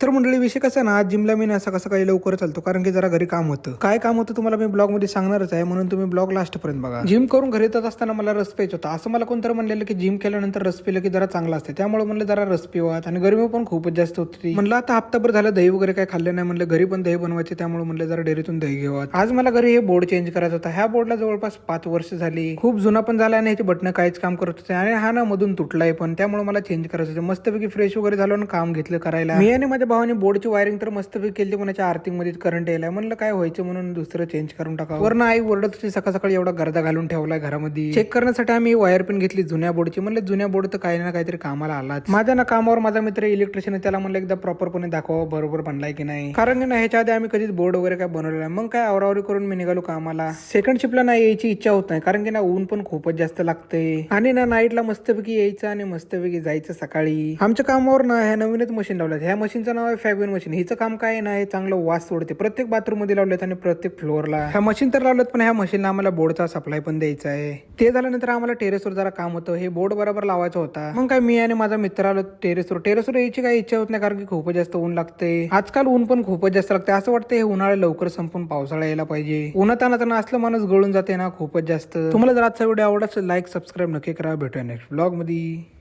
तर मंडळी विषय कसा ना, आज जिमला मी ना सकाळी लवकर चालतो कारण की जरा घरी काम होतं. काय काम होतं तुम्हाला मी ब्लॉग मध्ये सांगणारच आहे, म्हणून तुम्ही ब्लॉग लास्ट पर्यंत बघा. जिम करून घरी येत असताना मला रस प्यायचा होता. असं मला कोणतरी म्हणलेलं की जिम केल्यानंतर रस पिलं की जरा चांगलं असते, त्यामुळे म्हणलं जरा रस पिवात. आणि गरमी पण खूपच जास्त होती. म्हणलं आता हप्ताभर झालं दही वगैरे काय खाल्लं नाही, म्हणलं घरी पण दही बनवायचे, त्यामुळे म्हणलं जरा डेअरीतून दही घेऊ. आज मला घरी हे बोर्ड चेंज करायचा होता. ह्या बोर्डला जवळपास 5 वर्ष झाली, खूप जुना पण झाला आणि ह्याची बटणं काहीच काम करत होते आणि हा ना मधून तुटलाय पण, त्यामुळे मला चेंज करायचं होतं. मस्तपैकी फ्रेश वगैरे झालो आणि काम घेतलं करायला. मी आणि माझ्या भावाने बोर्डची वायरिंग तर मस्तपैकी केली, कोणाच्या आर्थिंग मध्ये करंट यायला. म्हणलं काय व्हायचं म्हणून दुसरं चेंज करून टाकावं. वरनं आई ओरडत होती, सकाळी एवढा गर्दा घालून ठेवलाय घरामध्ये. चेक करण्यासाठी आम्ही वायर पण घेतली जुन्या बोर्डची. म्हणलं जुन्या बोर्ड तर काही ना काहीतरी कामाला आलाच. माझ्या ना कामावर माझा मित्र इलेक्ट्रिशियन, त्याला म्हणलं एकदा प्रॉपरपणे दाखवा बरोबर बनलाय की नाही, कारण की ना ह्याच्या आधी आम्ही कधीच बोर्ड वगैरे काय बनवलेला नाही. मग काय आवरावरी करून मी निघालो कामाला. सेकंड शिफ्टला नाही यायची इच्छा होत नाही, कारण की ना ऊन पण खूपच जास्त लागते आणि ना नाईटला मस्तपैकी यायचं आणि मस्तपैकी जायचं सकाळी. आमच्या कामावर ना ह्या नवीनच मशीन लावल्यात. ह्या मशीनचं नाव आहे फॅगविन मशीन. हिचं काम काय आहे ना, हे चांगलं वास सोडते. प्रत्येक बाथरूम मध्ये लावलेत आणि प्रत्येक फ्लोअरला ह्या मशीन तर लावल्यात, पण ह्या मशीनला आम्हाला बोर्डचा सप्लाय पण द्यायचा आहे. ते झाल्यानंतर आम्हाला टेरेसवर जरा काम होतं, हे बोर्ड बरोबर लावायचं होता. मग काय मी आणि माझा मित्र आलो टेरेसवर यायची काही इच्छा होत नाही, कारण की खूपच जास्त ऊन लागते. आजकाल ऊन पण खूपच जास्त लागते. असं वाटतं हे उन्हाळा लवकर संपून पावसाळा यायला पाहिजे. उन्हाताना असलं माणूस गळून जाते ना खूपच जास्त. तुम्हाला जर आजचा व्हिडिओ आवडला असेल लाईक सबस्क्राईब नक्की करा. भेटूया नेक्स्ट ब्लॉग मध्ये.